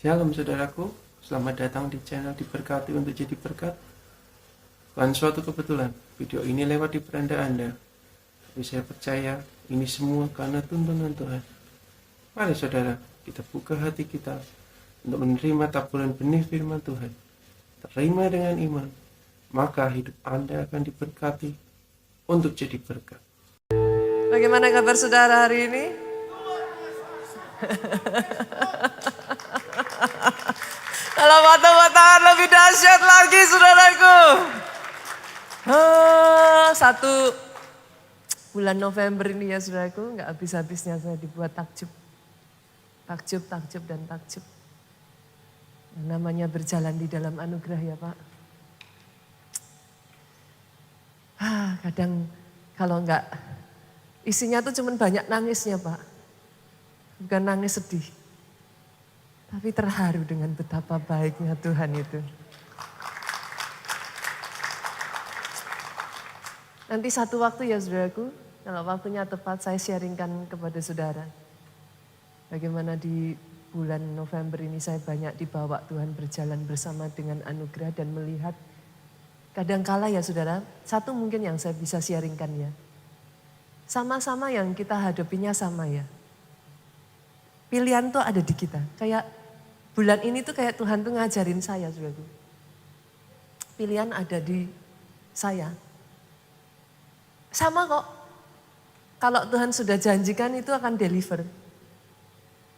Shalom saudaraku, selamat datang di channel Diberkati untuk Jadi Berkat. Bukan suatu kebetulan, video ini lewat di beranda Anda. Tapi saya percaya ini semua karena tuntunan Tuhan. Mari saudara, kita buka hati kita untuk menerima taburan benih firman Tuhan. Terima dengan iman, maka hidup Anda akan diberkati untuk jadi berkat. Bagaimana kabar saudara hari ini? Kalau tepuk tangan lebih dahsyat lagi saudaraku. Satu bulan November ini ya saudaraku, nggak habis-habisnya saya dibuat takjub. Takjub dan takjub. Namanya berjalan di dalam anugerah ya Pak. Kadang kalau enggak, isinya tuh cuman banyak nangisnya Pak. Bukan nangis sedih. Tapi terharu dengan betapa baiknya Tuhan itu. Nanti satu waktu ya saudaraku, kalau waktunya tepat saya sharingkan kepada saudara. Bagaimana di bulan November ini saya banyak dibawa Tuhan berjalan bersama dengan anugerah dan melihat kadangkala ya saudara, satu mungkin yang saya bisa sharingkan ya. Sama-sama yang kita hadapinya sama ya. Pilihan tuh ada di kita. Kayak bulan ini tuh kayak Tuhan tuh ngajarin saya saudaraku. Pilihan ada di saya. Sama kok. Kalau Tuhan sudah janjikan itu akan deliver.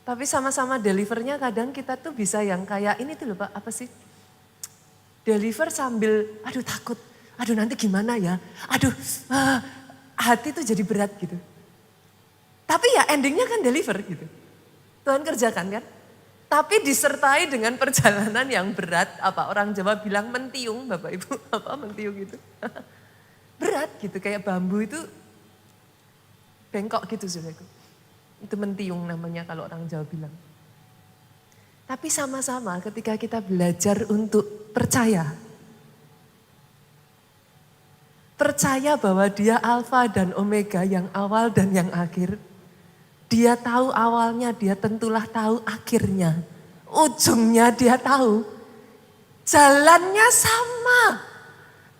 Tapi sama-sama delivernya kadang kita tuh bisa yang kayak ini tuh loh Pak, apa sih? Deliver sambil, aduh takut, aduh nanti gimana ya, aduh hati tuh jadi berat gitu. Tapi ya endingnya kan deliver gitu. Tuhan kerjakan kan. Tapi disertai dengan perjalanan yang berat, apa orang Jawa bilang mentiung Bapak Ibu, apa mentiung gitu. Berat gitu, kayak bambu itu bengkok gitu saudaraku. Itu mentiung namanya kalau orang Jawa bilang. Tapi sama-sama ketika kita belajar untuk percaya. Percaya bahwa dia alfa dan omega, yang awal dan yang akhir. Dia tahu awalnya, dia tentulah tahu akhirnya. Ujungnya dia tahu. Jalannya sama,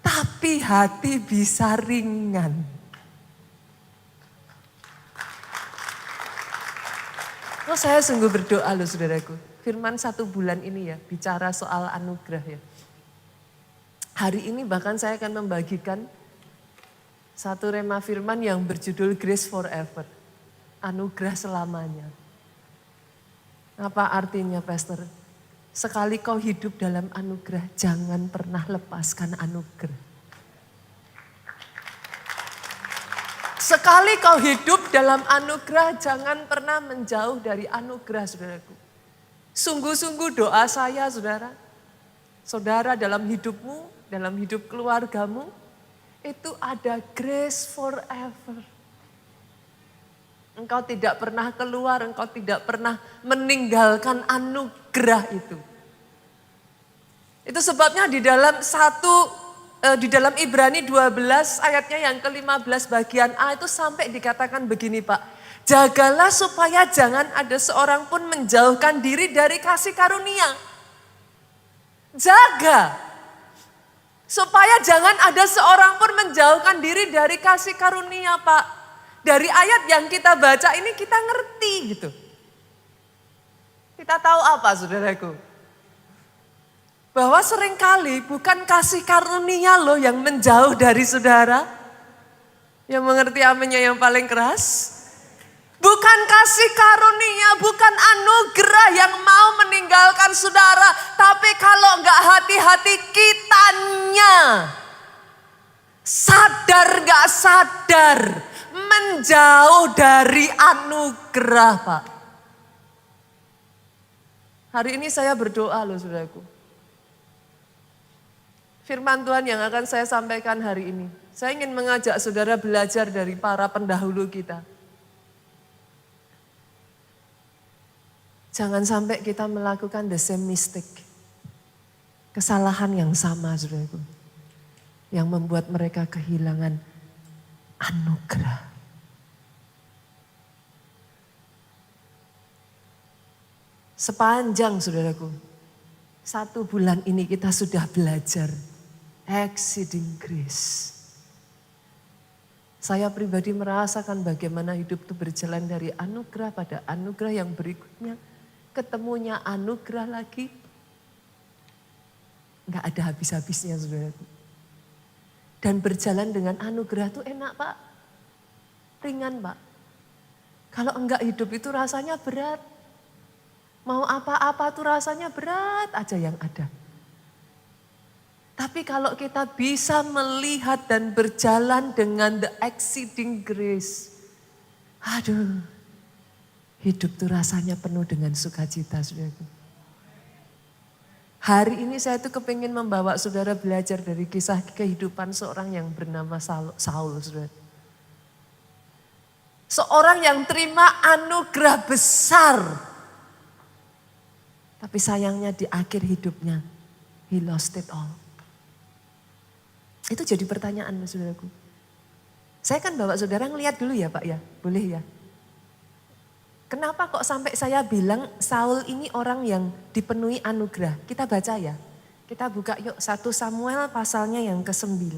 tapi hati bisa ringan. Oh, saya sungguh berdoa loh saudaraku. Firman satu bulan ini ya, bicara soal anugerah ya. Hari ini bahkan saya akan membagikan satu rema firman yang berjudul Grace Forever. Anugerah selamanya. Apa artinya Pastor? Sekali kau hidup dalam anugerah, jangan pernah lepaskan anugerah. Sekali kau hidup dalam anugerah, jangan pernah menjauh dari anugerah saudaraku. Sungguh-sungguh doa saya saudara. Saudara dalam hidupmu, dalam hidup keluargamu, itu ada grace forever. Engkau tidak pernah keluar, engkau tidak pernah meninggalkan anugerah itu. Itu sebabnya di dalam Ibrani 12 ayatnya yang ke-15 bagian A itu sampai dikatakan begini Pak. Jagalah supaya jangan ada seorang pun menjauhkan diri dari kasih karunia. Jaga. Supaya jangan ada seorang pun menjauhkan diri dari kasih karunia Pak. Dari ayat yang kita baca ini kita ngerti gitu. Kita tahu apa saudaraku? Bahwa seringkali bukan kasih karunia loh yang menjauh dari saudara. Yang mengerti aminnya yang paling keras. Bukan kasih karunia, bukan anugerah yang mau meninggalkan saudara. Tapi kalau enggak hati-hati kitanya. Sadar enggak sadar. Menjauh dari anugerah Pak. Hari ini saya berdoa loh saudaraku. Firman Tuhan yang akan saya sampaikan hari ini. Saya ingin mengajak saudara belajar dari para pendahulu kita. Jangan sampai kita melakukan the same mistake. Kesalahan yang sama saudaraku. Yang membuat mereka kehilangan anugerah. Sepanjang saudaraku, 1 bulan ini kita sudah belajar exceeding grace. Saya pribadi merasakan bagaimana hidup itu berjalan dari anugerah pada anugerah yang berikutnya. Ketemunya anugerah lagi. Enggak ada habis-habisnya saudaraku. Dan berjalan dengan anugerah itu enak Pak. Ringan Pak. Kalau enggak hidup itu rasanya berat. Mau apa-apa tuh rasanya berat aja yang ada. Tapi kalau kita bisa melihat dan berjalan dengan the exceeding grace. Aduh, hidup tuh rasanya penuh dengan sukacita saudaraku. Hari ini saya tuh kepingin membawa saudara belajar dari kisah kehidupan seorang yang bernama Saul saudara. Seorang yang terima anugerah besar. Tapi sayangnya di akhir hidupnya, he lost it all. Itu jadi pertanyaan saudaraku. Saya kan bawa saudara ngeliat dulu ya Pak ya, boleh ya. Kenapa kok sampai saya bilang Saul ini orang yang dipenuhi anugerah? Kita baca ya. Kita buka yuk 1 Samuel pasalnya yang ke-9.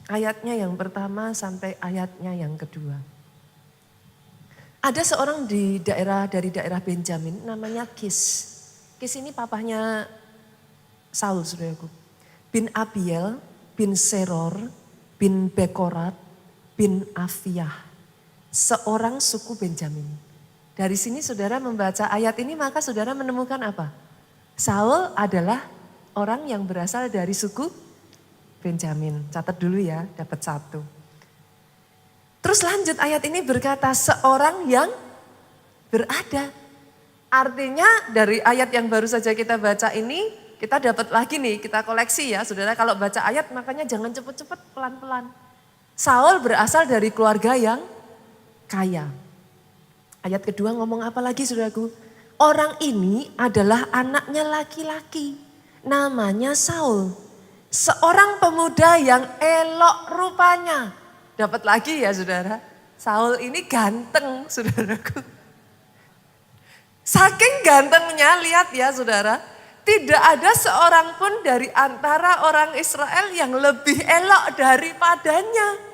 Ayatnya yang pertama sampai ayatnya yang kedua. Ada seorang dari daerah Benjamin namanya Kis. Kis ini papahnya Saul saudaraku. Bin Abiel, bin Seror, bin Bekorat, bin Afiah. Seorang suku Benjamin. Dari sini saudara membaca ayat ini maka saudara menemukan apa? Saul adalah orang yang berasal dari suku Benjamin. Catat dulu ya, dapat 1. Terus lanjut ayat ini berkata seorang yang berada. Artinya dari ayat yang baru saja kita baca ini kita dapat lagi nih, kita koleksi ya saudara. Kalau baca ayat makanya jangan cepet-cepet, pelan-pelan. Saul berasal dari keluarga yang kaya. Ayat kedua ngomong apa lagi saudaraku? Orang ini adalah anaknya laki-laki, namanya Saul. Seorang pemuda yang elok rupanya. Dapat lagi ya saudara, Saul ini ganteng saudaraku. Saking gantengnya lihat ya saudara, tidak ada seorang pun dari antara orang Israel yang lebih elok daripadanya.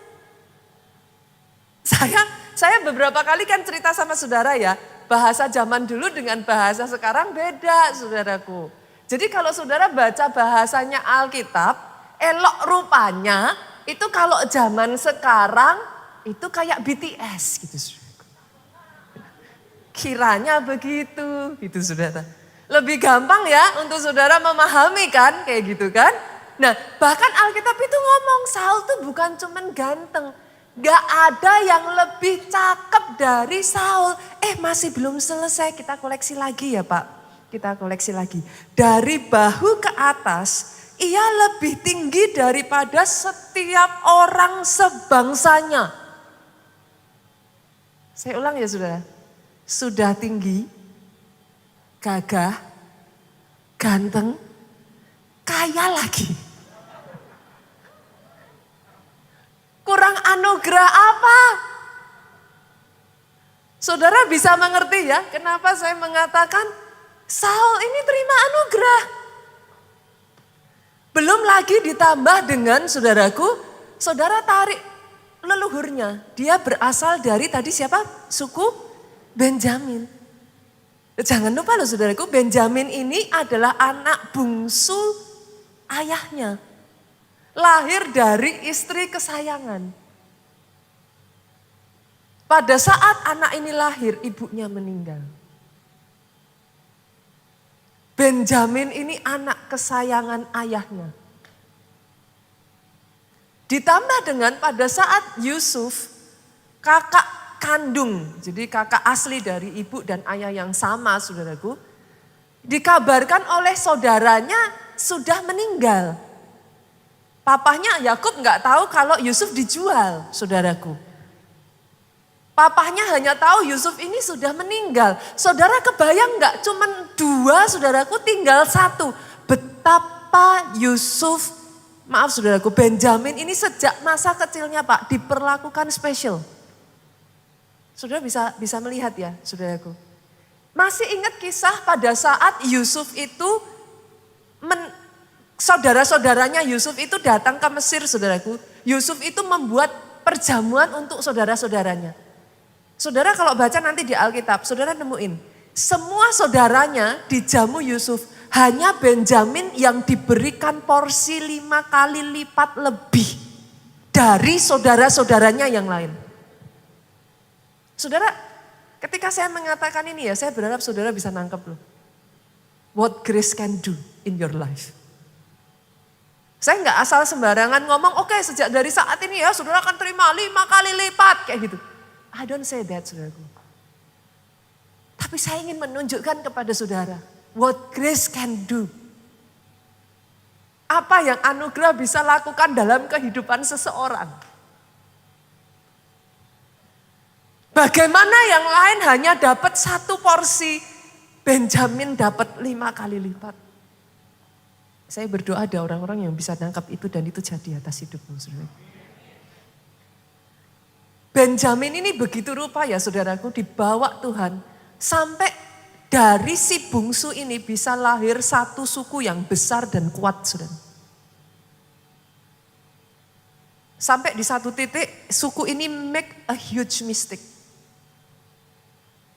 Saya beberapa kali kan cerita sama saudara ya, bahasa zaman dulu dengan bahasa sekarang beda saudaraku. Jadi kalau saudara baca bahasanya Alkitab, elok rupanya itu kalau zaman sekarang itu kayak BTS gitu saudara. Kiranya begitu, gitu saudara. Lebih gampang ya untuk saudara memahami kan, kayak gitu kan. Nah bahkan Alkitab itu ngomong Saul tuh bukan cuman ganteng. Gak ada yang lebih cakep dari Saul. Masih belum selesai, kita koleksi lagi ya Pak. Kita koleksi lagi. Dari bahu ke atas, ia lebih tinggi daripada setiap orang sebangsanya. Saya ulang ya saudara. Sudah tinggi, gagah, ganteng, kaya lagi. Kurang anugerah apa? Saudara bisa mengerti ya kenapa saya mengatakan Saul ini terima anugerah. Belum lagi ditambah dengan saudaraku, saudara tarik leluhurnya. Dia berasal dari tadi siapa? Suku Benjamin. Jangan lupa loh saudaraku, Benjamin ini adalah anak bungsu ayahnya. Lahir dari istri kesayangan. Pada saat anak ini lahir, ibunya meninggal. Benjamin ini anak kesayangan ayahnya. Ditambah dengan pada saat Yusuf, kakak kandung, jadi kakak asli dari ibu dan ayah yang sama saudaraku, dikabarkan oleh saudaranya sudah meninggal. Papahnya Yakub nggak tahu kalau Yusuf dijual saudaraku. Papahnya hanya tahu Yusuf ini sudah meninggal. Saudara kebayang nggak cuman 2 saudaraku tinggal 1. Betapa Yusuf, maaf saudaraku, Benjamin ini sejak masa kecilnya Pak diperlakukan spesial. Saudara bisa melihat ya saudaraku. Masih ingat kisah pada saat Yusuf itu, saudara-saudaranya Yusuf itu datang ke Mesir, saudaraku. Yusuf itu membuat perjamuan untuk saudara-saudaranya. Saudara kalau baca nanti di Alkitab, saudara nemuin. Semua saudaranya dijamu Yusuf, hanya Benjamin yang diberikan porsi 5 kali lipat lebih dari saudara-saudaranya yang lain. Saudara, ketika saya mengatakan ini ya, saya berharap saudara bisa nangkep loh. What grace can do in your life. Saya nggak asal sembarangan ngomong, oke, sejak dari saat ini ya saudara akan terima 5 kali lipat, kayak gitu. I don't say that, saudaraku. Tapi saya ingin menunjukkan kepada saudara, what grace can do. Apa yang anugerah bisa lakukan dalam kehidupan seseorang. Bagaimana yang lain hanya dapat 1 porsi, Benjamin dapat 5 kali lipat. Saya berdoa ada orang-orang yang bisa nangkap itu dan itu jadi atas hidupmu, saudara. Benjamin ini begitu rupa ya saudaraku, dibawa Tuhan. Sampai dari si bungsu ini bisa lahir 1 suku yang besar dan kuat, saudara. Sampai di 1 titik suku ini make a huge mistake.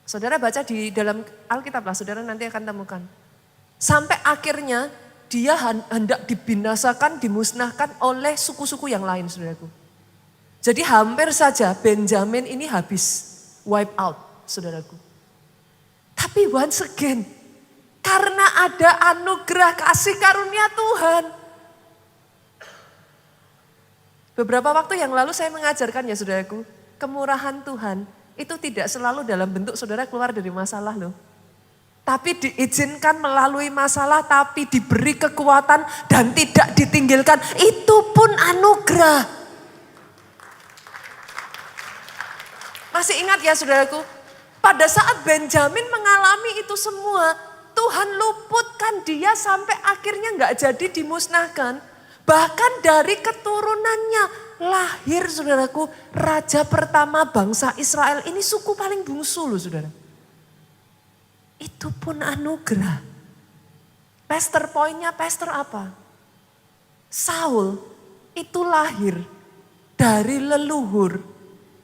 Saudara baca di dalam Alkitab lah, saudara nanti akan temukan. Sampai akhirnya dia hendak dibinasakan, dimusnahkan oleh suku-suku yang lain, saudaraku. Jadi hampir saja Benjamin ini habis, wipe out, saudaraku. Tapi once again, karena ada anugerah kasih karunia Tuhan. Beberapa waktu yang lalu saya mengajarkan ya saudaraku, kemurahan Tuhan itu tidak selalu dalam bentuk saudara keluar dari masalah loh. Tapi diizinkan melalui masalah, tapi diberi kekuatan dan tidak ditinggalkan. Itu pun anugerah. Masih ingat ya saudaraku, pada saat Benjamin mengalami itu semua, Tuhan luputkan dia sampai akhirnya gak jadi dimusnahkan. Bahkan dari keturunannya lahir saudaraku, raja pertama bangsa Israel ini suku paling bungsu loh saudara. Itu pun anugerah. Pastor poinnya, pastor apa? Saul itu lahir dari leluhur.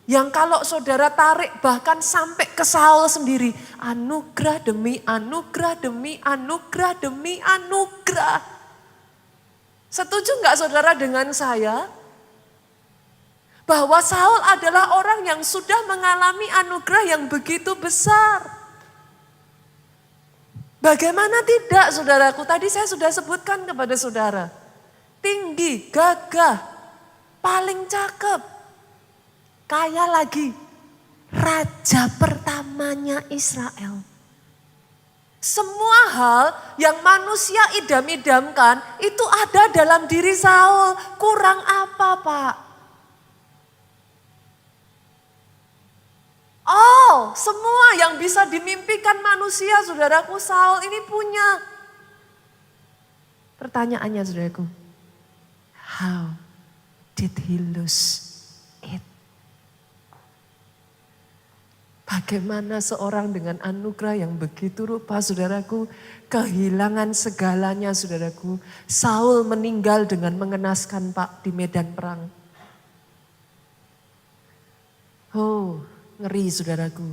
Yang kalau saudara tarik bahkan sampai ke Saul sendiri. Anugerah demi anugerah demi anugerah demi anugerah. Setuju gak saudara dengan saya? Bahwa Saul adalah orang yang sudah mengalami anugerah yang begitu besar. Bagaimana tidak saudaraku, tadi saya sudah sebutkan kepada saudara. Tinggi, gagah, paling cakep, kaya lagi. Raja pertamanya Israel. Semua hal yang manusia idam-idamkan itu ada dalam diri Saul. Kurang apa Pak? Oh, semua yang bisa dimimpikan manusia, saudaraku, Saul ini punya. Pertanyaannya, saudaraku, how did he lose it? Bagaimana seorang dengan anugerah yang begitu rupa, saudaraku, kehilangan segalanya, saudaraku. Saul meninggal dengan mengenaskan Pak di medan perang. Oh, ngeri saudaraku,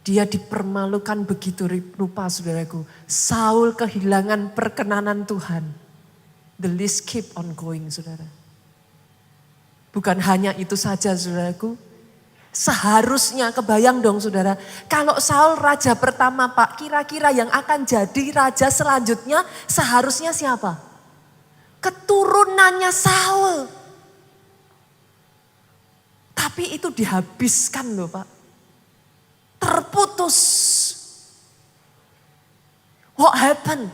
dia dipermalukan begitu rupa saudaraku. Saul kehilangan perkenanan Tuhan. The list keep on going saudara. Bukan hanya itu saja saudaraku. Seharusnya kebayang dong saudara. Kalau Saul raja pertama Pak, kira-kira yang akan jadi raja selanjutnya seharusnya siapa? Keturunannya Saul. Tapi itu dihabiskan loh Pak. Terputus. What happened?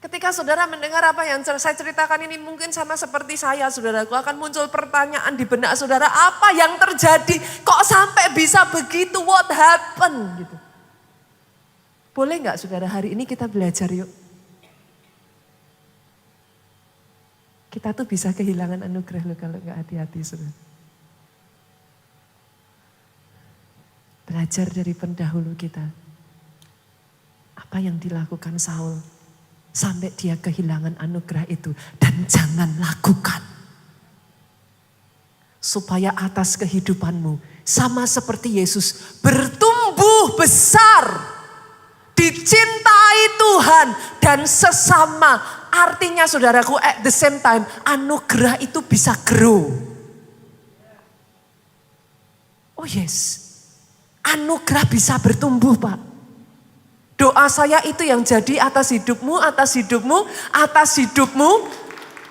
Ketika saudara mendengar apa yang saya ceritakan ini mungkin sama seperti saya saudaraku. Akan muncul pertanyaan di benak saudara. Apa yang terjadi? Kok sampai bisa begitu? What happened? Gitu. Boleh gak saudara hari ini kita belajar yuk. Kita tuh bisa kehilangan anugerah loh kalau gak hati-hati saudara. Belajar dari pendahulu kita. Apa yang dilakukan Saul sampai dia kehilangan anugerah itu. Dan jangan lakukan. Supaya atas kehidupanmu sama seperti Yesus bertumbuh besar. Dicintai Tuhan dan sesama. Artinya saudaraku at the same time anugerah itu bisa grow. Oh yes. Anugerah bisa bertumbuh Pak. Doa saya itu yang jadi atas hidupmu, atas hidupmu, atas hidupmu.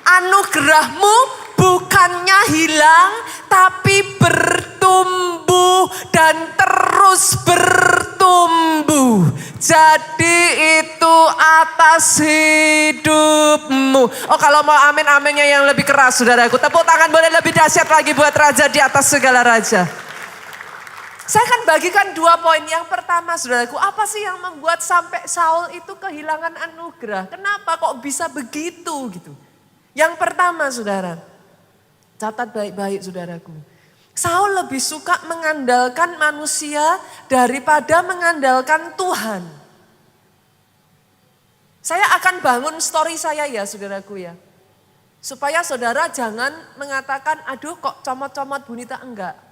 Anugerahmu bukannya hilang tapi bertumbuh dan terus bertumbuh. Jadi itu atas hidupmu. Oh kalau mau amin-aminnya yang lebih keras saudaraku. Tepuk tangan boleh lebih dahsyat lagi buat Raja di atas segala raja. Saya akan bagikan 2 poin. Yang pertama saudaraku, apa sih yang membuat sampai Saul itu kehilangan anugerah? Kenapa kok bisa begitu gitu? Yang pertama saudara, catat baik-baik saudaraku. Saul lebih suka mengandalkan manusia daripada mengandalkan Tuhan. Saya akan bangun story saya ya saudaraku ya. Supaya saudara jangan mengatakan, aduh kok comot-comot Bunita, enggak.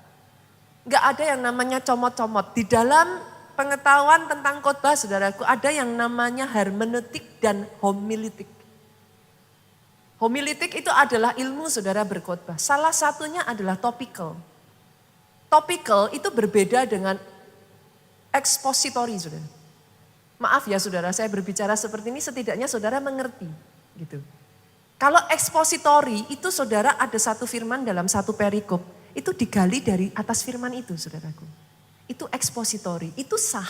Enggak ada yang namanya comot-comot. Di dalam pengetahuan tentang khotbah saudaraku ada yang namanya hermeneutik dan homiletik. Homiletik itu adalah ilmu saudara berkhotbah. Salah satunya adalah topical. Topical itu berbeda dengan expository saudara. Maaf ya saudara, saya berbicara seperti ini setidaknya saudara mengerti gitu. Kalau expository itu saudara ada satu firman dalam satu perikop. Itu digali dari atas firman itu saudaraku. Itu expository, itu sah.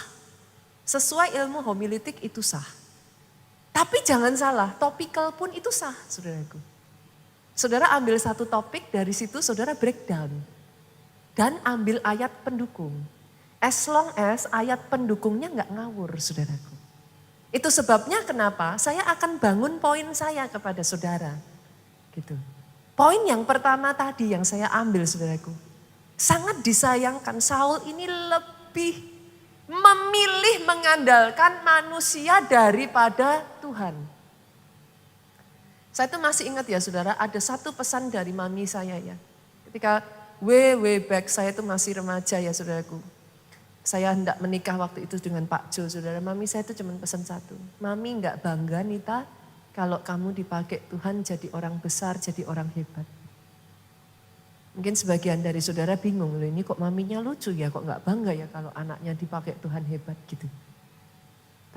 Sesuai ilmu homiletik itu sah. Tapi jangan salah, topical pun itu sah saudaraku. Saudara ambil satu topik dari situ saudara breakdown. Dan ambil ayat pendukung. As long as ayat pendukungnya nggak ngawur saudaraku. Itu sebabnya kenapa saya akan bangun poin saya kepada saudara. Gitu. Poin yang pertama tadi yang saya ambil saudaraku. Sangat disayangkan Saul ini lebih memilih mengandalkan manusia daripada Tuhan. Saya tuh masih ingat ya saudara, ada satu pesan dari mami saya ya. Ketika way back saya tuh masih remaja ya saudaraku. Saya hendak menikah waktu itu dengan Pak Jo saudara. Mami saya tuh cuma pesan satu. Mami enggak bangga Nita. Kalau kamu dipakai Tuhan jadi orang besar, jadi orang hebat. Mungkin sebagian dari saudara bingung, loh ini kok maminya lucu ya, kok gak bangga ya kalau anaknya dipakai Tuhan hebat gitu.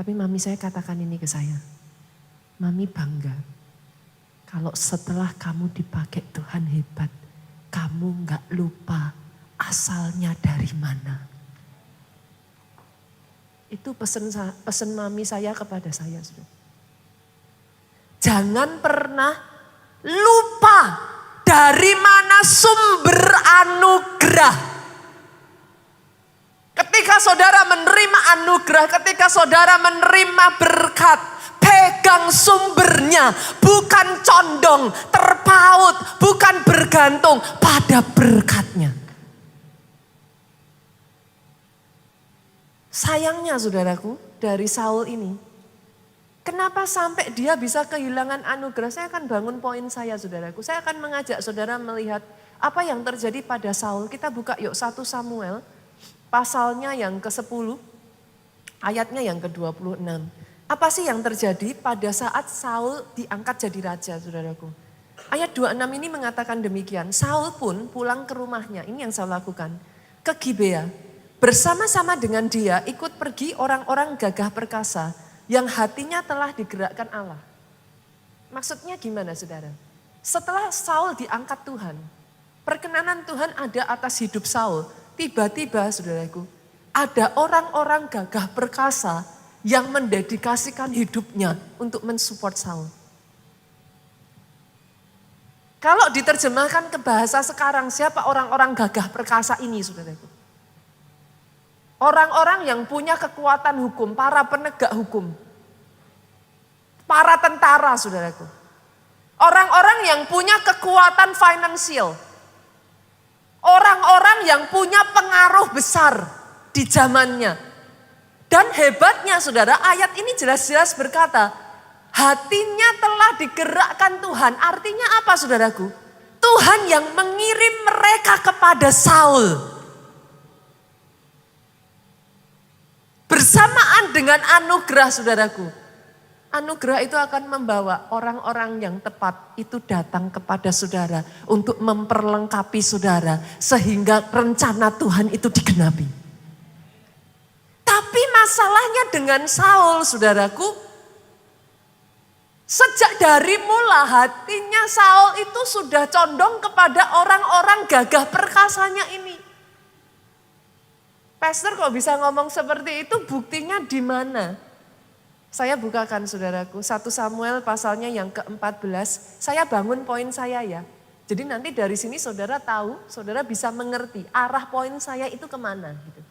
Tapi mami saya katakan ini ke saya, mami bangga kalau setelah kamu dipakai Tuhan hebat, kamu gak lupa asalnya dari mana. Itu pesan mami saya kepada saya saudara. Jangan pernah lupa dari mana sumber anugerah. Ketika saudara menerima anugerah, ketika saudara menerima berkat, pegang sumbernya, bukan condong, terpaut, bukan bergantung pada berkatnya. Sayangnya saudaraku, dari Saul ini, kenapa sampai dia bisa kehilangan anugerah? Saya akan bangun poin saya saudaraku. Saya akan mengajak saudara melihat apa yang terjadi pada Saul. Kita buka yuk 1 Samuel pasalnya yang ke-10 ayatnya yang ke-26. Apa sih yang terjadi pada saat Saul diangkat jadi raja saudaraku? Ayat 26 ini mengatakan demikian. Saul pun pulang ke rumahnya, ini yang Saul lakukan, ke Gibea. Bersama-sama dengan dia ikut pergi orang-orang gagah perkasa yang hatinya telah digerakkan Allah. Maksudnya gimana saudara? Setelah Saul diangkat Tuhan, perkenanan Tuhan ada atas hidup Saul. Tiba-tiba saudaraku, ada orang-orang gagah perkasa yang mendedikasikan hidupnya untuk mensupport Saul. Kalau diterjemahkan ke bahasa sekarang, siapa orang-orang gagah perkasa ini saudaraku? Orang-orang yang punya kekuatan hukum, para penegak hukum. Para tentara saudaraku. Orang-orang yang punya kekuatan finansial. Orang-orang yang punya pengaruh besar di zamannya. Dan hebatnya saudara, ayat ini jelas-jelas berkata, hatinya telah digerakkan Tuhan. Artinya apa saudaraku? Tuhan yang mengirim mereka kepada Saul. Bersamaan dengan anugerah saudaraku. Anugerah itu akan membawa orang-orang yang tepat itu datang kepada saudara untuk memperlengkapi saudara sehingga rencana Tuhan itu digenapi. Tapi masalahnya dengan Saul saudaraku, sejak dari mula hatinya Saul itu sudah condong kepada orang-orang gagah perkasanya ini. Pastor kok bisa ngomong seperti itu, buktinya di mana? Saya bukakan saudaraku, 1 Samuel pasalnya yang ke-14, saya bangun poin saya ya. Jadi nanti dari sini saudara tahu, saudara bisa mengerti arah poin saya itu kemana. Gitu.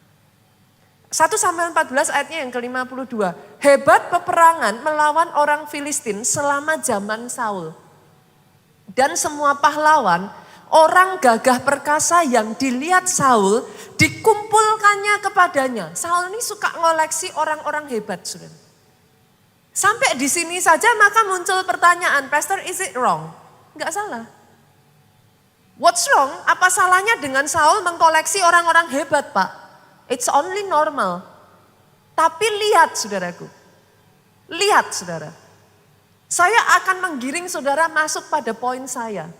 1 Samuel 14 ayatnya yang ke-52, hebat peperangan melawan orang Filistin selama zaman Saul. Dan semua pahlawan, orang gagah perkasa yang dilihat Saul, dikumpulkannya kepadanya. Saul ini suka ngoleksi orang-orang hebat saudara. Sampai di sini saja maka muncul pertanyaan, Pastor, is it wrong? Enggak salah. What's wrong? Apa salahnya dengan Saul mengkoleksi orang-orang hebat, Pak? It's only normal. Tapi lihat saudaraku. Lihat saudara. Saya akan menggiring saudara masuk pada poin saya.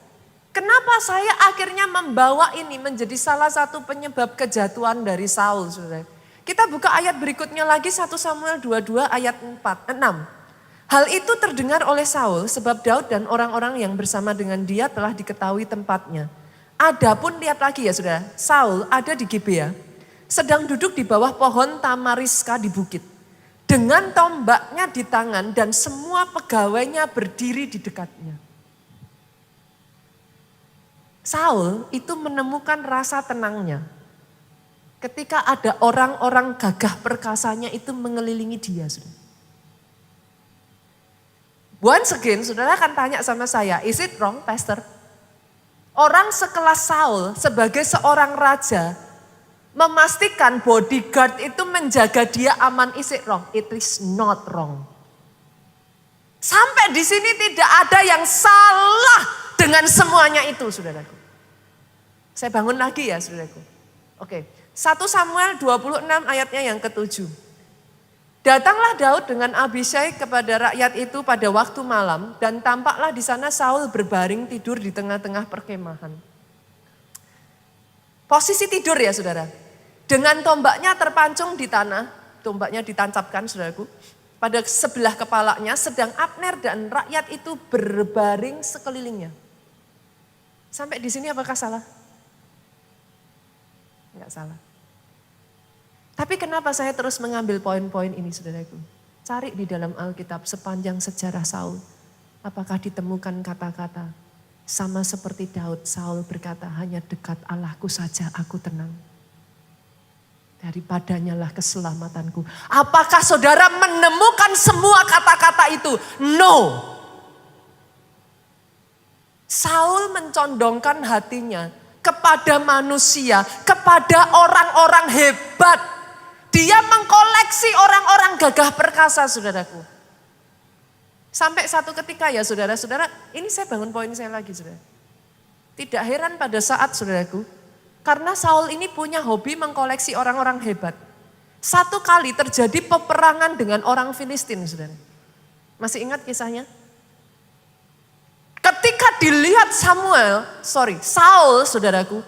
Kenapa saya akhirnya membawa ini menjadi salah satu penyebab kejatuhan dari Saul, saudara? Kita buka ayat berikutnya lagi 1 Samuel 22 ayat 6. Hal itu terdengar oleh Saul sebab Daud dan orang-orang yang bersama dengan dia telah diketahui tempatnya. Adapun lihat lagi ya saudara, Saul ada di Gibea, sedang duduk di bawah pohon tamariska di bukit. Dengan tombaknya di tangan dan semua pegawainya berdiri di dekatnya. Saul itu menemukan rasa tenangnya ketika ada orang-orang gagah perkasanya itu mengelilingi dia. Saudara. Once again, saudara akan tanya sama saya, is it wrong, Pastor? Orang sekelas Saul sebagai seorang raja memastikan bodyguard itu menjaga dia aman, is it wrong? It is not wrong. Sampai di sini tidak ada yang salah dengan semuanya itu, saudaraku. Saya bangun lagi ya, saudaraku. Oke, 1 Samuel 26 ayatnya yang ke-7. Datanglah Daud dengan Abishai kepada rakyat itu pada waktu malam dan tampaklah di sana Saul berbaring tidur di tengah-tengah perkemahan. Posisi tidur ya saudara. Dengan tombaknya terpancung di tanah, tombaknya ditancapkan saudaraku. Pada sebelah kepalanya sedang Abner dan rakyat itu berbaring sekelilingnya. Sampai di sini apakah salah? Enggak salah. Tapi kenapa saya terus mengambil poin-poin ini saudaraku? Cari di dalam Alkitab sepanjang sejarah Saul. Apakah ditemukan kata-kata sama seperti Daud, Saul berkata hanya dekat Allahku saja aku tenang. Daripadanya lah keselamatanku. Apakah saudara menemukan semua kata-kata itu? No. Saul mencondongkan hatinya kepada manusia, kepada orang-orang hebat. Dia mengkoleksi orang-orang gagah perkasa, saudaraku. Sampai satu ketika ya saudara-saudara, ini saya bangun poin saya lagi saudara. Tidak heran pada saat saudaraku, karena Saul ini punya hobi mengkoleksi orang-orang hebat. Satu kali terjadi peperangan dengan orang Filistin, saudara. Masih ingat kisahnya? Ketika dilihat Saul, saudaraku,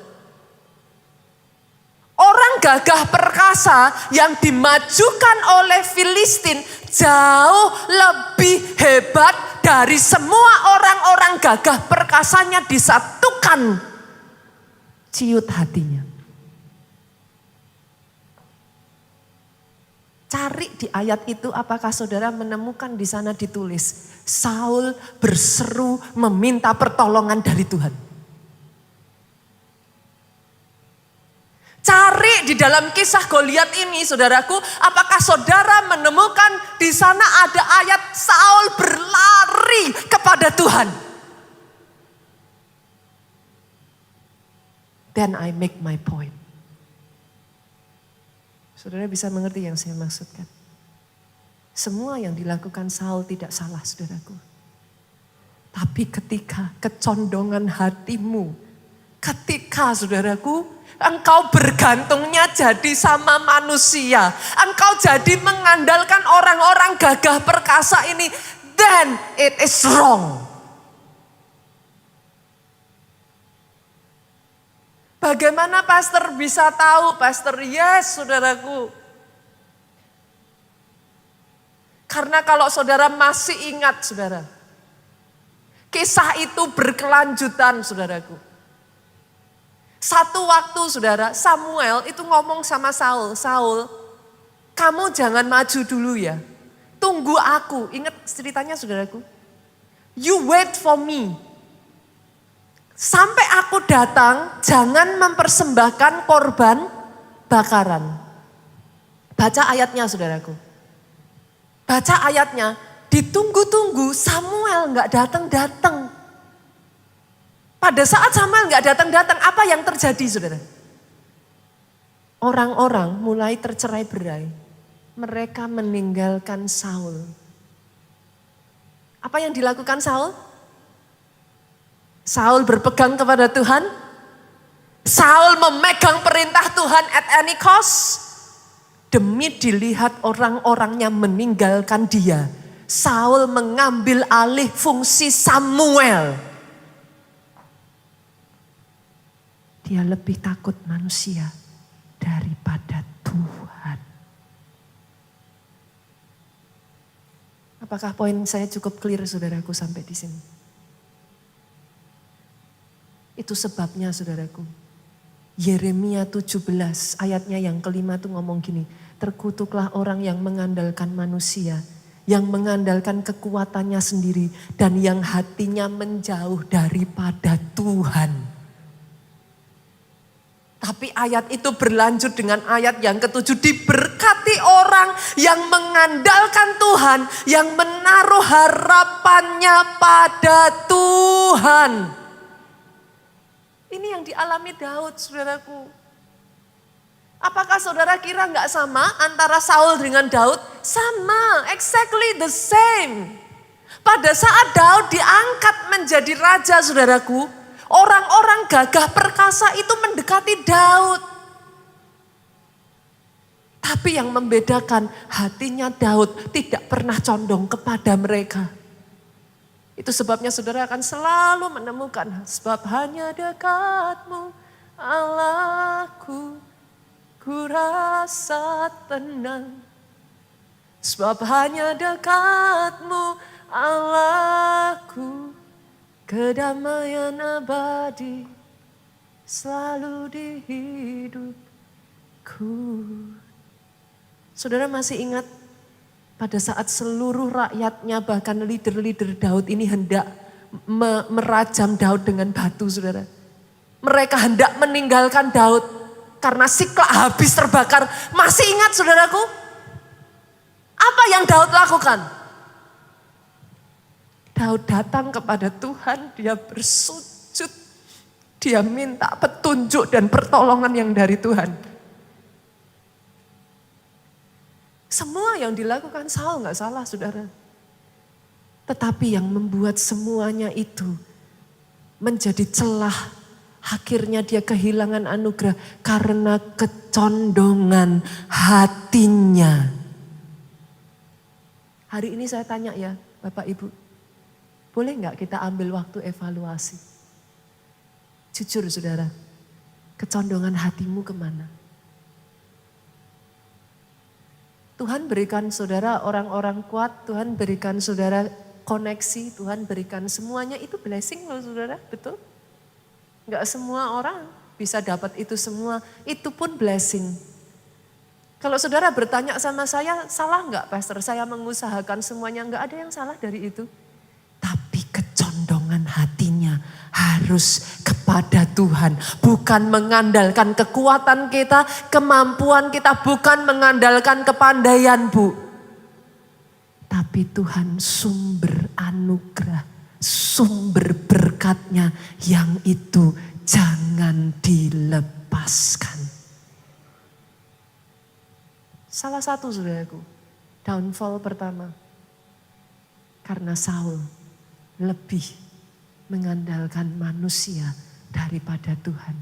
orang gagah perkasa yang dimajukan oleh Filistin jauh lebih hebat dari semua orang-orang gagah perkasanya disatukan. Ciut hatinya. Cari di ayat itu apakah saudara menemukan di sana ditulis. Saul berseru meminta pertolongan dari Tuhan. Cari di dalam kisah Goliat ini saudaraku, apakah saudara menemukan di sana ada ayat Saul berlari kepada Tuhan. Then I make my point. Saudara bisa mengerti yang saya maksudkan. Semua yang dilakukan Saul tidak salah, saudaraku. Tapi ketika kecondongan hatimu, ketika saudaraku, engkau bergantungnya jadi sama manusia, engkau jadi mengandalkan orang-orang gagah perkasa ini, then it is wrong. Bagaimana pastor bisa tahu? Pastor, yes saudaraku. Karena kalau saudara masih ingat saudara, kisah itu berkelanjutan saudaraku. Satu waktu saudara, Samuel itu ngomong sama Saul, Saul, kamu jangan maju dulu ya, tunggu aku. Ingat ceritanya saudaraku, you wait for me. Sampai aku datang, jangan mempersembahkan korban bakaran. Baca ayatnya saudaraku. Baca ayatnya, ditunggu-tunggu Samuel gak datang-datang. Pada saat Samuel gak datang-datang, apa yang terjadi saudara? Orang-orang mulai tercerai-berai. Mereka meninggalkan Saul. Apa yang dilakukan Saul? Saul berpegang kepada Tuhan. Saul memegang perintah Tuhan at any cost. Demi dilihat orang-orangnya meninggalkan dia. Saul mengambil alih fungsi Samuel. Dia lebih takut manusia daripada Tuhan. Apakah poin saya cukup clear saudaraku sampai di sini? Itu sebabnya saudaraku. Yeremia 17 ayatnya yang kelima tuh ngomong gini. Terkutuklah orang yang mengandalkan manusia. Yang mengandalkan kekuatannya sendiri. Dan yang hatinya menjauh daripada Tuhan. Tapi ayat itu berlanjut dengan ayat yang ketujuh. Diberkati orang yang mengandalkan Tuhan. Yang menaruh harapannya pada Tuhan. Ini yang dialami Daud, saudaraku. Apakah saudara kira nggak sama antara Saul dengan Daud? Sama, exactly the same. Pada saat Daud diangkat menjadi raja, saudaraku, orang-orang gagah perkasa itu mendekati Daud. Tapi yang membedakan hatinya Daud tidak pernah condong kepada mereka. Itu sebabnya saudara akan selalu menemukan sebab hanya dekatmu Allahku, ku rasa tenang. Sebab hanya dekatmu Allahku, kedamaian abadi selalu di hidupku. Saudara masih ingat pada saat seluruh rakyatnya bahkan leader-leader Daud ini hendak merajam Daud dengan batu saudara. Mereka hendak meninggalkan Daud karena Siklag habis terbakar. Masih ingat saudaraku? Apa yang Daud lakukan? Daud datang kepada Tuhan, dia bersujud. Dia minta petunjuk dan pertolongan yang dari Tuhan. Semua yang dilakukan Saul gak salah saudara. Tetapi yang membuat semuanya itu menjadi celah. Akhirnya dia kehilangan anugerah karena kecondongan hatinya. Hari ini saya tanya ya Bapak Ibu. Boleh gak kita ambil waktu evaluasi? Jujur saudara, kecondongan hatimu kemana? Tuhan berikan saudara orang-orang kuat, Tuhan berikan saudara koneksi, Tuhan berikan semuanya itu blessing loh saudara, betul? Enggak semua orang bisa dapat itu semua, itu pun blessing. Kalau saudara bertanya sama saya, salah enggak pastor saya mengusahakan semuanya? Enggak ada yang salah dari itu. Tapi kecondongan hatinya harus kepada Tuhan. Bukan mengandalkan kekuatan kita, kemampuan kita. Bukan mengandalkan kepandaian Bu. Tapi Tuhan sumber anugerah, sumber berkatnya yang itu jangan dilepaskan. Salah satu saudaraku, downfall pertama. Karena Saul lebih mengandalkan manusia daripada Tuhan.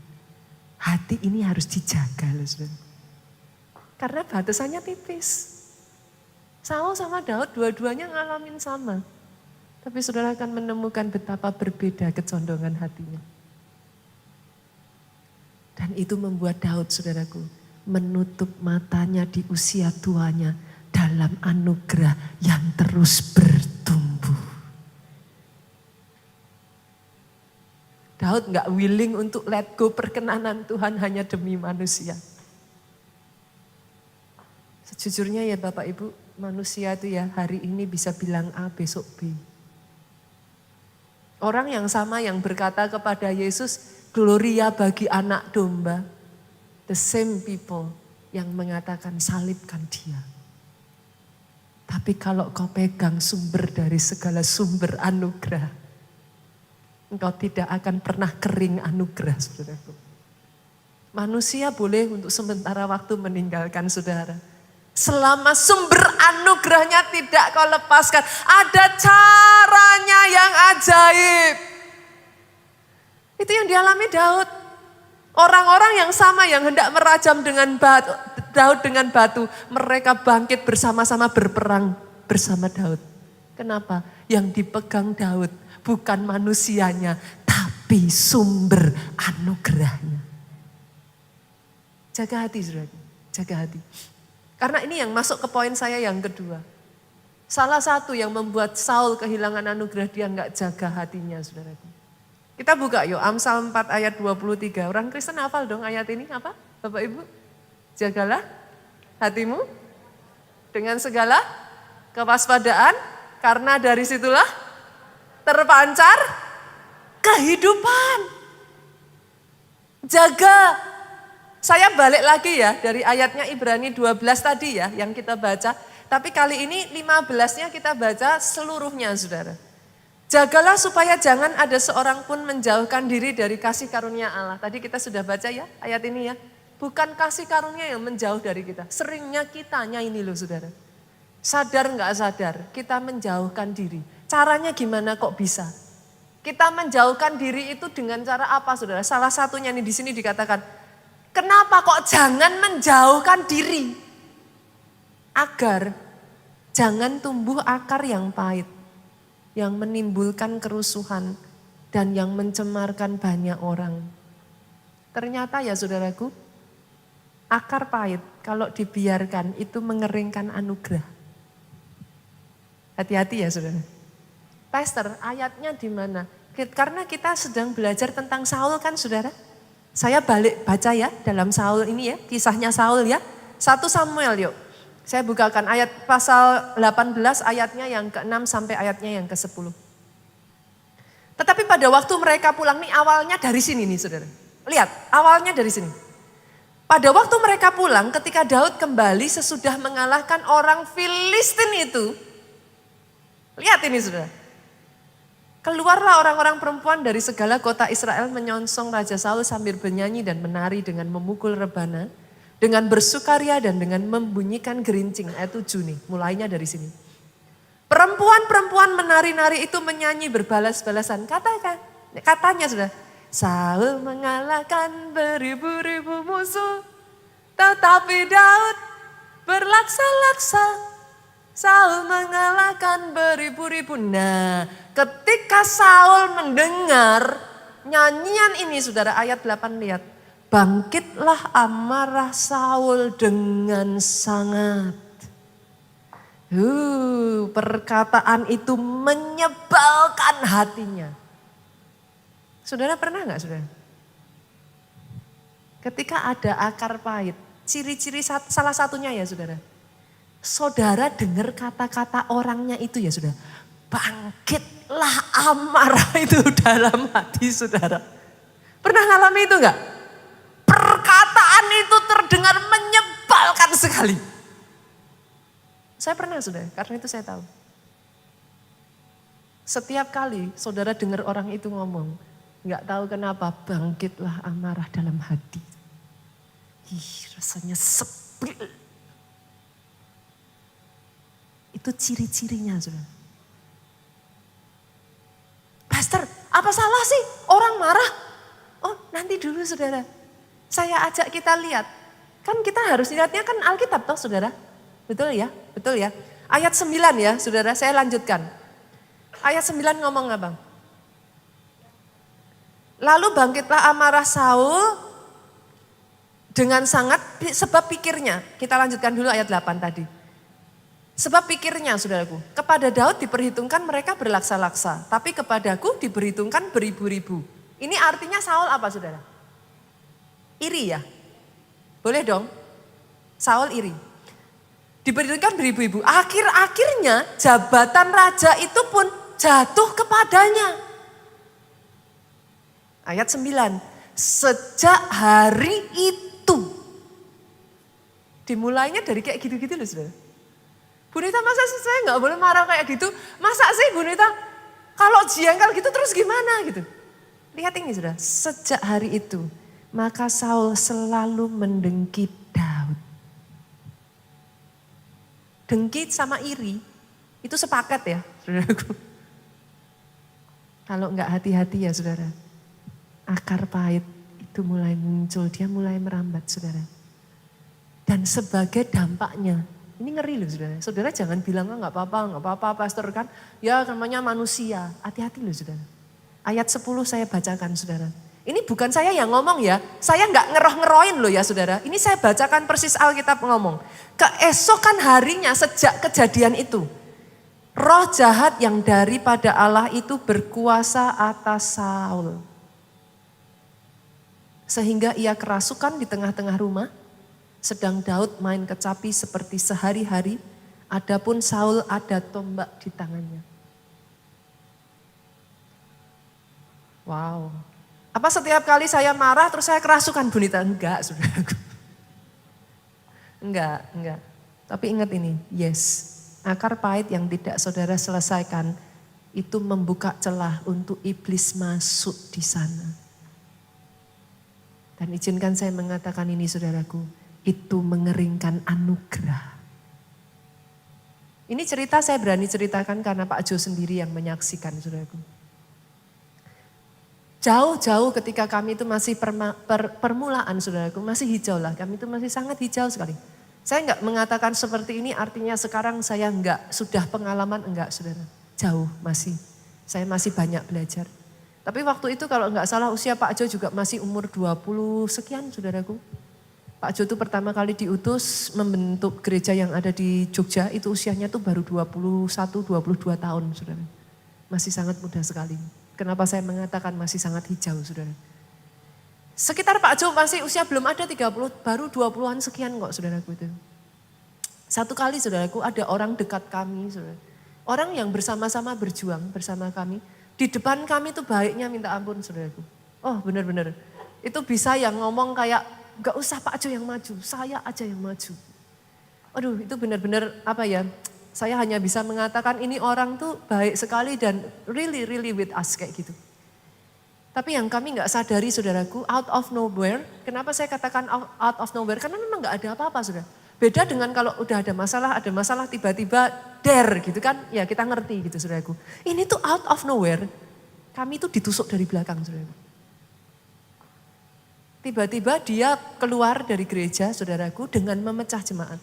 Hati ini harus dijaga loh saudara. Karena batasannya tipis. Saul sama Daud dua-duanya ngalamin sama. Tapi saudara akan menemukan betapa berbeda kecondongan hatinya. Dan itu membuat Daud saudaraku menutup matanya di usia tuanya dalam anugerah yang terus bertumbuh. Daud gak willing untuk let go perkenanan Tuhan hanya demi manusia. Sejujurnya ya Bapak Ibu, manusia itu ya hari ini bisa bilang A, besok B. Orang yang sama yang berkata kepada Yesus, gloria bagi anak domba. The same people yang mengatakan salibkan dia. Tapi kalau kau pegang sumber dari segala sumber anugerah, engkau tidak akan pernah kering anugerah saudaraku. Manusia boleh untuk sementara waktu meninggalkan saudara. Selama sumber anugerahnya tidak kau lepaskan. Ada caranya yang ajaib. Itu yang dialami Daud. Orang-orang yang sama yang hendak merajam dengan batu, Daud dengan batu. Mereka bangkit bersama-sama berperang bersama Daud. Kenapa? Yang dipegang Daud bukan manusianya, tapi sumber anugerahnya. Jaga hati saudara, jaga hati. Karena ini yang masuk ke poin saya yang kedua. Salah satu yang membuat Saul kehilangan anugerah, dia nggak jaga hatinya saudaraku. Kita buka yuk Amsal 4 ayat 23. Orang Kristen hafal dong ayat ini apa Bapak Ibu? Jagalah hatimu dengan segala kewaspadaan. Karena dari situlah terpancar kehidupan. Jaga. Saya balik lagi ya dari ayatnya Ibrani 12 tadi ya yang kita baca. Tapi kali ini 15-nya kita baca seluruhnya saudara. Jagalah supaya jangan ada seorang pun menjauhkan diri dari kasih karunia Allah. Tadi kita sudah baca ya ayat ini ya. Bukan kasih karunia yang menjauh dari kita. Seringnya kitanya ini loh saudara. Sadar nggak sadar kita menjauhkan diri. Caranya gimana kok bisa? Kita menjauhkan diri itu dengan cara apa saudara? Salah satunya nih di sini dikatakan, kenapa kok jangan menjauhkan diri? Agar jangan tumbuh akar yang pahit, yang menimbulkan kerusuhan dan yang mencemarkan banyak orang. Ternyata ya saudaraku, akar pahit kalau dibiarkan itu mengeringkan anugerah. Hati-hati ya saudara. Pastor, ayatnya di mana? Karena kita sedang belajar tentang Saul kan saudara. Saya balik baca ya dalam Saul ini ya, kisahnya Saul ya. 1 Samuel yuk. Saya bukakan ayat pasal 18 ayatnya yang ke-6 sampai ayatnya yang ke-10. Tetapi pada waktu mereka pulang nih awalnya dari sini nih saudara. Lihat awalnya dari sini. Pada waktu mereka pulang ketika Daud kembali sesudah mengalahkan orang Filistin itu. Lihat ini saudara. Keluarlah orang-orang perempuan dari segala kota Israel menyongsong Raja Saul sambil bernyanyi dan menari dengan memukul rebana, dengan bersukaria dan dengan membunyikan gerincing. Ayat 7 nih, mulainya dari sini. Perempuan-perempuan menari-nari itu menyanyi berbalas-balasan. Katanya sudah, Saul mengalahkan beribu-ribu musuh, tetapi Daud berlaksa-laksa. Saul mengalahkan beribu-ribu. Nah, ketika Saul mendengar nyanyian ini, saudara, ayat 8 lihat. Bangkitlah amarah Saul dengan sangat. Perkataan itu menyebalkan hatinya. Saudara pernah nggak saudara? Ketika ada akar pahit, ciri-ciri salah satunya ya saudara. Saudara dengar kata-kata orangnya itu ya saudara. Bangkitlah amarah itu dalam hati saudara. Pernah ngalami itu enggak? Perkataan itu terdengar menyebalkan sekali. Saya pernah saudara, karena itu saya tahu. Setiap kali saudara dengar orang itu ngomong, enggak tahu kenapa bangkitlah amarah dalam hati. Rasanya sebel. Itu ciri-cirinya, saudara. Pastor, apa salah sih orang marah? Oh, nanti dulu saudara. Saya ajak kita lihat. Kan kita harus lihatnya kan Alkitab toh saudara. Betul ya? Betul ya? Ayat 9 ya saudara, saya lanjutkan. Ayat 9 ngomong apa? Lalu bangkitlah amarah Saul dengan sangat, sebab pikirnya. Kita lanjutkan dulu ayat 8 tadi. Sebab pikirnya saudaraku, kepada Daud diperhitungkan mereka berlaksa-laksa. Tapi kepadaku diperhitungkan beribu-ribu. Ini artinya Saul apa saudara? Iri ya? Boleh dong? Saul iri. Diperhitungkan beribu-ribu. Akhir-akhirnya jabatan raja itu pun jatuh kepadanya. Ayat 9. Sejak hari itu. Dimulainya dari kayak gitu-gitu loh saudara. Bu Nita, masa sih saya nggak boleh marah kayak gitu? Masa sih Bu Nita kalau jengkel gitu terus gimana gitu? Lihat ini sudah, sejak hari itu maka Saul selalu mendengki Daud. Dengki sama iri itu sepakat ya saudaraku. Kalau nggak hati-hati ya saudara, akar pahit itu mulai muncul, dia mulai merambat saudara. Dan sebagai dampaknya, ini ngeri loh saudara. Saudara jangan bilang nggak apa-apa pastor kan. Ya namanya manusia. Hati-hati loh saudara. Ayat 10 saya bacakan saudara. Ini bukan saya yang ngomong ya. Saya nggak ngeroh-ngerohin loh ya saudara. Ini saya bacakan persis Alkitab ngomong. Keesokan harinya sejak kejadian itu. Roh jahat yang daripada Allah itu berkuasa atas Saul. Sehingga ia kerasukan di tengah-tengah rumah. Sedang Daud main kecapi seperti sehari-hari, adapun Saul ada tombak di tangannya. Wow. Apa setiap kali saya marah terus saya kerasukan Bu Nita? Enggak, saudaraku. Enggak. Tapi ingat ini, yes. Akar pahit yang tidak saudara selesaikan itu membuka celah untuk iblis masuk di sana. Dan izinkan saya mengatakan ini saudaraku. Itu mengeringkan anugerah. Ini cerita saya berani ceritakan karena Pak Jo sendiri yang menyaksikan saudaraku. Jauh-jauh ketika kami itu masih permulaan saudaraku, masih hijau lah, kami itu masih sangat hijau sekali. Saya enggak mengatakan seperti ini artinya sekarang saya enggak, sudah pengalaman enggak saudara. Jauh masih, saya masih banyak belajar. Tapi waktu itu kalau enggak salah usia Pak Jo juga masih umur 20 sekian saudaraku. Pak Jo itu pertama kali diutus membentuk gereja yang ada di Jogja, itu usianya tuh baru 21-22 tahun saudara. Masih sangat muda sekali. Kenapa saya mengatakan masih sangat hijau saudara. Sekitar Pak Jo masih usia belum ada 30, baru 20-an sekian kok saudaraku itu. Satu kali saudaraku ada orang dekat kami saudara. Orang yang bersama-sama berjuang bersama kami. Di depan kami tuh baiknya minta ampun saudaraku. Oh benar-benar. Itu bisa yang ngomong kayak gak usah Pak Jo yang maju, saya aja yang maju. Aduh itu benar-benar apa ya, saya hanya bisa mengatakan ini orang tuh baik sekali dan really with us kayak gitu. Tapi yang kami gak sadari saudaraku, out of nowhere, kenapa saya katakan out of nowhere? Karena memang gak ada apa-apa saudara. Beda dengan kalau udah ada masalah tiba-tiba gitu kan, ya kita ngerti gitu saudaraku. Ini tuh out of nowhere, kami tuh ditusuk dari belakang saudaraku. Tiba-tiba dia keluar dari gereja saudaraku dengan memecah jemaat.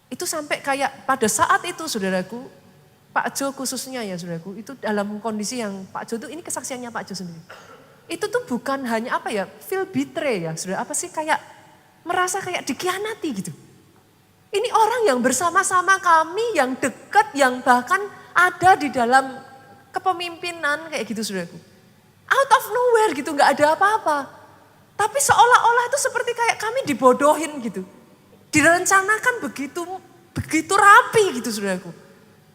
Itu sampai kayak pada saat itu saudaraku, Pak Jo khususnya ya saudaraku, itu dalam kondisi yang Pak Jo itu, ini kesaksiannya Pak Jo sendiri. Itu tuh bukan hanya apa ya, feel betray ya saudara, apa sih kayak merasa kayak dikhianati gitu. Ini orang yang bersama-sama kami, yang dekat, yang bahkan ada di dalam kepemimpinan kayak gitu saudaraku. Out of nowhere gitu, gak ada apa-apa. Tapi seolah-olah itu seperti kayak kami dibodohin gitu. Direncanakan begitu rapi gitu saudaraku.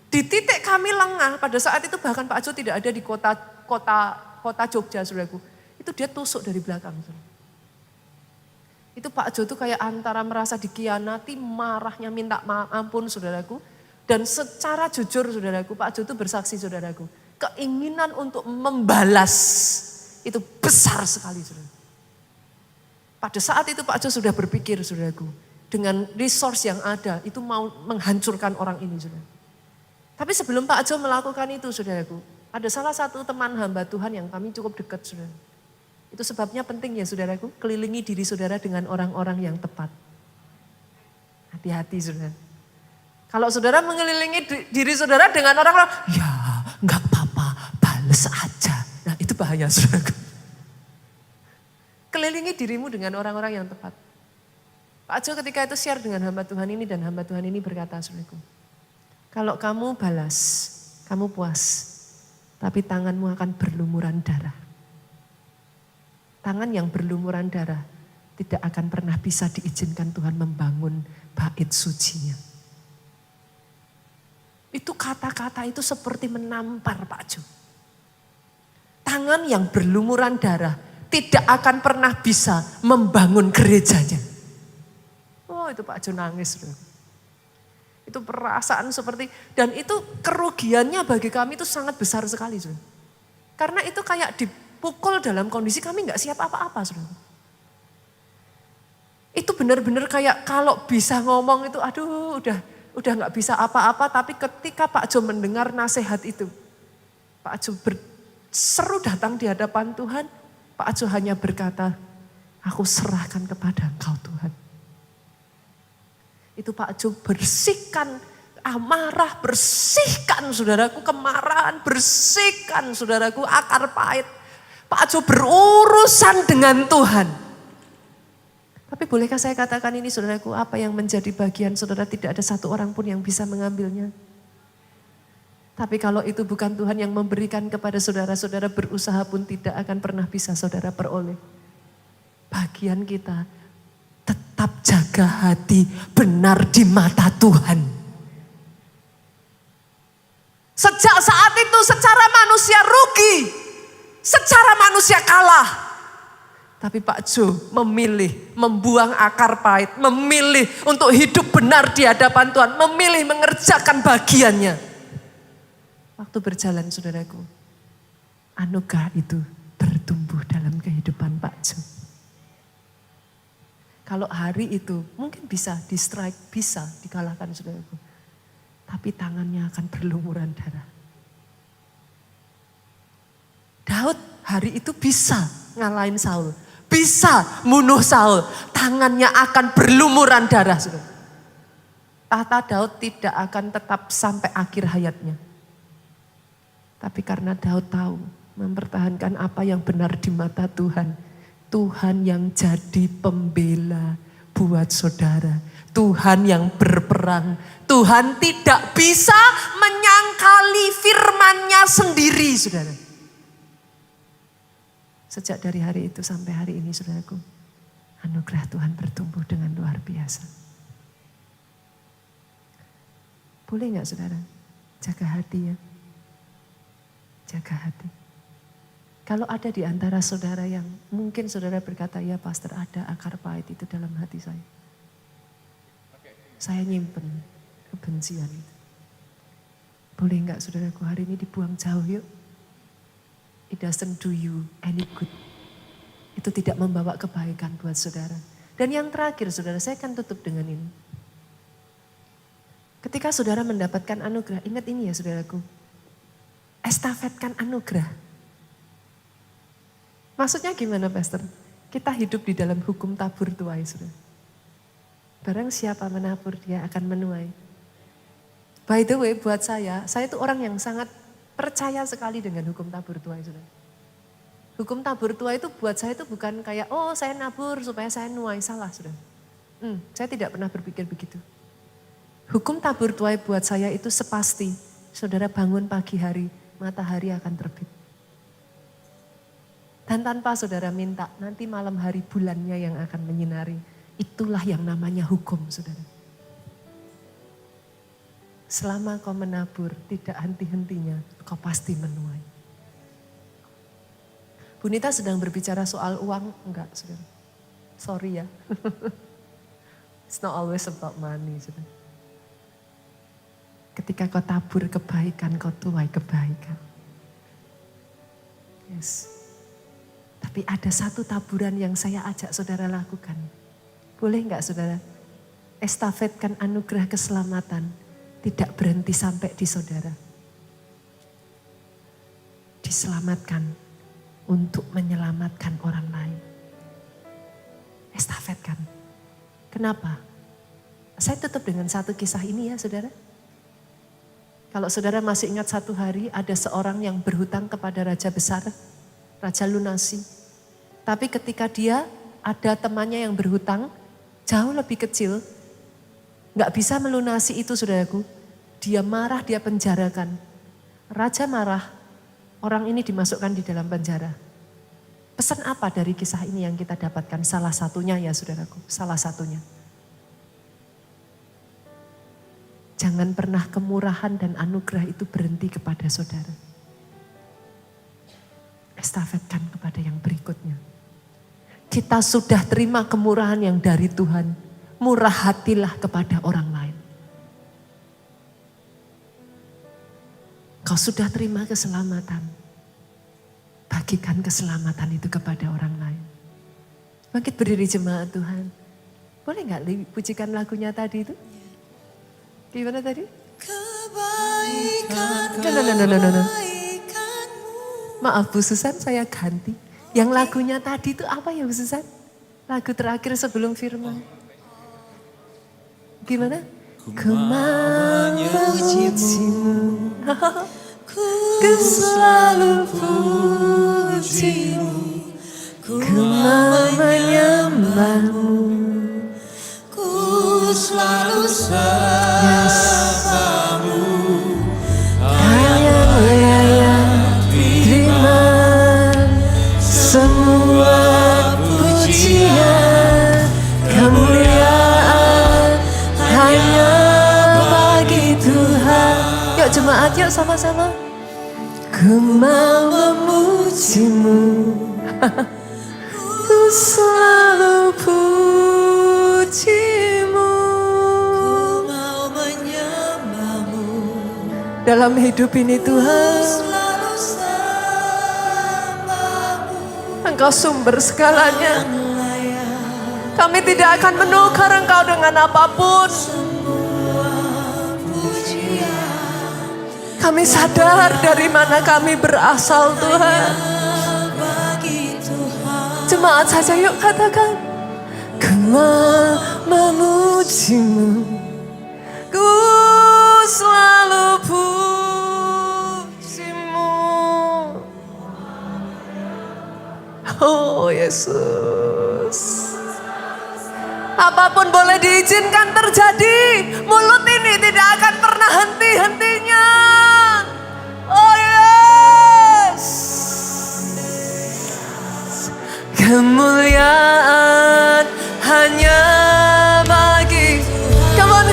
Di titik kami lengah pada saat itu bahkan Pak Jo tidak ada di kota Jogja saudaraku. Itu dia tusuk dari belakang saudara. Itu Pak Jo tuh kayak antara merasa dikhianati, marahnya minta ampun saudaraku. Dan secara jujur saudaraku, Pak Jo tuh bersaksi saudaraku. Keinginan untuk membalas itu besar sekali saudara. Pada saat itu Pak Jo sudah berpikir saudaraku, dengan resource yang ada, itu mau menghancurkan orang ini, saudara. Tapi sebelum Pak Jo melakukan itu, saudaraku, ada salah satu teman hamba Tuhan yang kami cukup dekat, saudara. Itu sebabnya penting ya, saudaraku, kelilingi diri saudara dengan orang-orang yang tepat. Hati-hati, saudara. Kalau saudara mengelilingi diri saudara dengan orang-orang, ya nggak apa-apa, bales aja. Nah itu bahaya, saudaraku. Kelilingi dirimu dengan orang-orang yang tepat. Pak Jo ketika itu share dengan hamba Tuhan ini dan hamba Tuhan ini berkata, saudaraku, kalau kamu balas, kamu puas, tapi tanganmu akan berlumuran darah. Tangan yang berlumuran darah tidak akan pernah bisa diizinkan Tuhan membangun bait sucinya. Itu kata-kata itu seperti menampar Pak Jo. Tangan yang berlumuran darah tidak akan pernah bisa membangun gerejanya. Oh itu Pak Jo nangis. Itu perasaan seperti, dan itu kerugiannya bagi kami itu sangat besar sekali. Karena itu kayak dipukul dalam kondisi kami gak siap apa-apa. Itu benar-benar kayak kalau bisa ngomong itu aduh udah gak bisa apa-apa. Tapi ketika Pak Jo mendengar nasihat itu, Pak Jo berseru datang di hadapan Tuhan, Pak Jo hanya berkata, aku serahkan kepada Engkau Tuhan. Itu Pak Jo bersihkan amarah, bersihkan saudaraku kemarahan, bersihkan saudaraku akar pahit. Pak Jo berurusan dengan Tuhan. Tapi bolehkah saya katakan ini saudaraku, apa yang menjadi bagian saudara tidak ada satu orang pun yang bisa mengambilnya. Tapi kalau itu bukan Tuhan yang memberikan kepada saudara, saudara berusaha pun tidak akan pernah bisa saudara peroleh. Bagian kita tetap jaga hati benar di mata Tuhan. Sejak saat itu secara manusia rugi, secara manusia kalah. Tapi Pak Jo memilih membuang akar pahit, memilih untuk hidup benar di hadapan Tuhan, memilih mengerjakan bagiannya. Waktu berjalan saudaraku, anugerah itu bertumbuh dalam kehidupan Pak Jo. Kalau hari itu mungkin bisa di strike, bisa dikalahkan saudaraku. Tapi tangannya akan berlumuran darah. Daud hari itu bisa ngalahin Saul. Bisa bunuh Saul. Tangannya akan berlumuran darah. Saudara. Tahta Daud tidak akan tetap sampai akhir hayatnya. Tapi karena Daud tahu mempertahankan apa yang benar di mata Tuhan. Tuhan yang jadi pembela buat saudara. Tuhan yang berperang. Tuhan tidak bisa menyangkali firman-Nya sendiri, saudara. Sejak dari hari itu sampai hari ini, saudaraku, anugerah Tuhan bertumbuh dengan luar biasa. Boleh nggak saudara? Jaga hati ya. Jaga hati. Kalau ada di antara saudara yang mungkin saudara berkata, ya pastor ada akar pahit itu dalam hati saya. Saya nyimpen kebencian itu. Boleh enggak saudaraku hari ini dibuang jauh yuk. It doesn't do you any good. Itu tidak membawa kebaikan buat saudara. Dan yang terakhir saudara, saya akan tutup dengan ini. Ketika saudara mendapatkan anugerah, ingat ini ya saudaraku. Estafetkan anugerah. Maksudnya gimana pastor? Kita hidup di dalam hukum tabur tuai saudara. Barang siapa menabur dia akan menuai. By the way buat saya itu orang yang sangat percaya sekali dengan hukum tabur tuai saudara. Hukum tabur tuai itu buat saya itu bukan kayak oh saya nabur supaya saya nuai, salah saudara. Saya tidak pernah berpikir begitu. Hukum tabur tuai buat saya itu sepasti saudara bangun pagi hari matahari akan terbit. Dan tanpa saudara minta, nanti malam hari bulannya yang akan menyinari. Itulah yang namanya hukum saudara. Selama kau menabur, tidak henti-hentinya, kau pasti menuai. Bu Nita sedang berbicara soal uang, enggak saudara. Sorry ya. It's not always about money saudara. Ketika kau tabur kebaikan, kau tuai kebaikan. Yes. Tapi ada satu taburan yang saya ajak saudara lakukan. Boleh enggak saudara? estafetkan anugerah keselamatan tidak berhenti sampai di saudara. Diselamatkan untuk menyelamatkan orang lain. Estafetkan. Kenapa? Saya tutup dengan satu kisah ini ya saudara. Kalau saudara masih ingat satu hari ada seorang yang berhutang kepada raja besar, raja lunasi. Tapi ketika dia ada temannya yang berhutang jauh lebih kecil, gak bisa melunasi itu saudaraku. Dia marah, dia penjarakan. Raja marah, orang ini dimasukkan di dalam penjara. Pesan apa dari kisah ini yang kita dapatkan? Salah satunya ya saudaraku, salah satunya. Jangan pernah kemurahan dan anugerah itu berhenti kepada saudara. Estafetkan kepada yang berikutnya. Kita sudah terima kemurahan yang dari Tuhan. Murah hatilah kepada orang lain. Kau sudah terima keselamatan. Bagikan keselamatan itu kepada orang lain. Bangkit berdiri jemaat Tuhan. Boleh gak pujikan lagunya tadi itu? Gimana tadi? No. Maaf Bu Susan, saya ganti. Yang lagunya tadi itu apa ya Bu Susan? Lagu terakhir sebelum firman. Gimana? Ku mau memujimu, ku selalu pujimu, ku mau menyembahmu, ku selalu sembahmu. Hanya terima semua pujian, kemuliaan hanya bagi Tuhan. Yuk jemaat, yuk sama-sama. Ku mau memujimu, ku selalu pujimu, ku mau menyembahmu. Dalam hidup ini Tuhan, selalu sembahmu. Engkau sumber segalanya. Kami tidak akan menukar Engkau dengan apapun. Kami sadar dari mana kami berasal Tuhan. Jemaat saja yuk katakan. Ku mau memujimu, ku selalu pujimu. Oh Yesus. Apapun boleh diizinkan terjadi. Mulut ini tidak akan pernah henti-hentinya. Oh yes. Kemuliaan hanya bagi. Come on.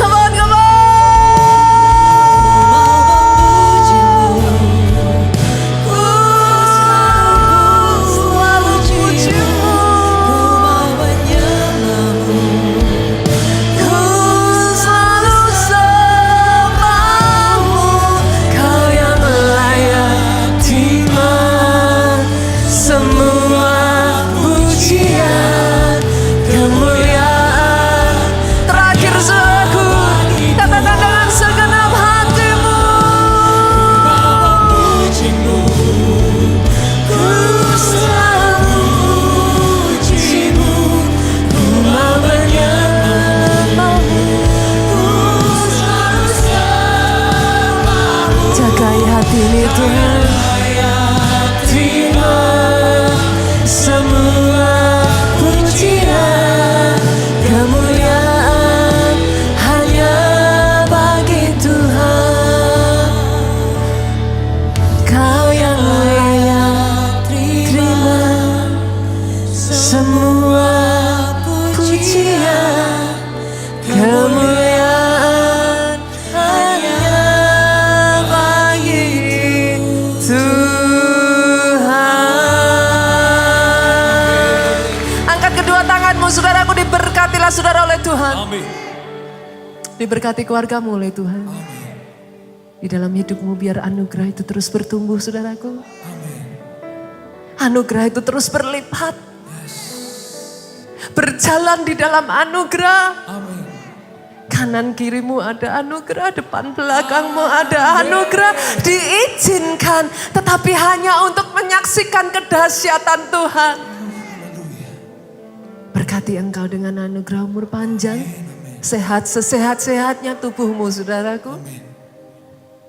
Ini Tuhan, terima semua pujian, kemuliaan hanya bagi Tuhan. Kau yang layak terima semua pujian, kemuliaan hanya bagi saudaraku, diberkatilah saudara oleh Tuhan. Amin. Diberkati keluargamu oleh Tuhan. Amin. Di dalam hidupmu biar anugerah itu terus bertumbuh saudaraku. Amin. Anugerah itu terus berlipat. Yes. Berjalan di dalam anugerah. Amin. kanan kirimu ada anugerah, depan belakangmu ada anugerah. Diizinkan, tetapi hanya untuk menyaksikan kedahsyatan Tuhan. Berkati engkau dengan anugerah umur panjang, sehat sesehat-sehatnya tubuhmu saudaraku.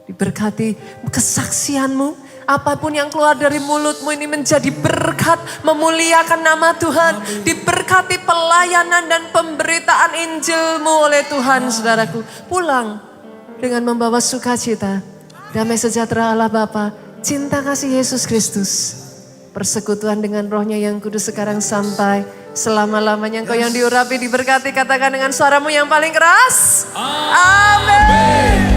Diberkati kesaksianmu, apapun yang keluar dari mulutmu ini menjadi berkat, memuliakan nama Tuhan. Diberkati pelayanan dan pemberitaan Injilmu oleh Tuhan saudaraku. Pulang dengan membawa sukacita, damai sejahtera Allah Bapa, cinta kasih Yesus Kristus, persekutuan dengan rohnya yang kudus sekarang sampai selama-lamanya. Engkau yang diurapi, diberkati, katakan dengan suaramu yang paling keras. Amin.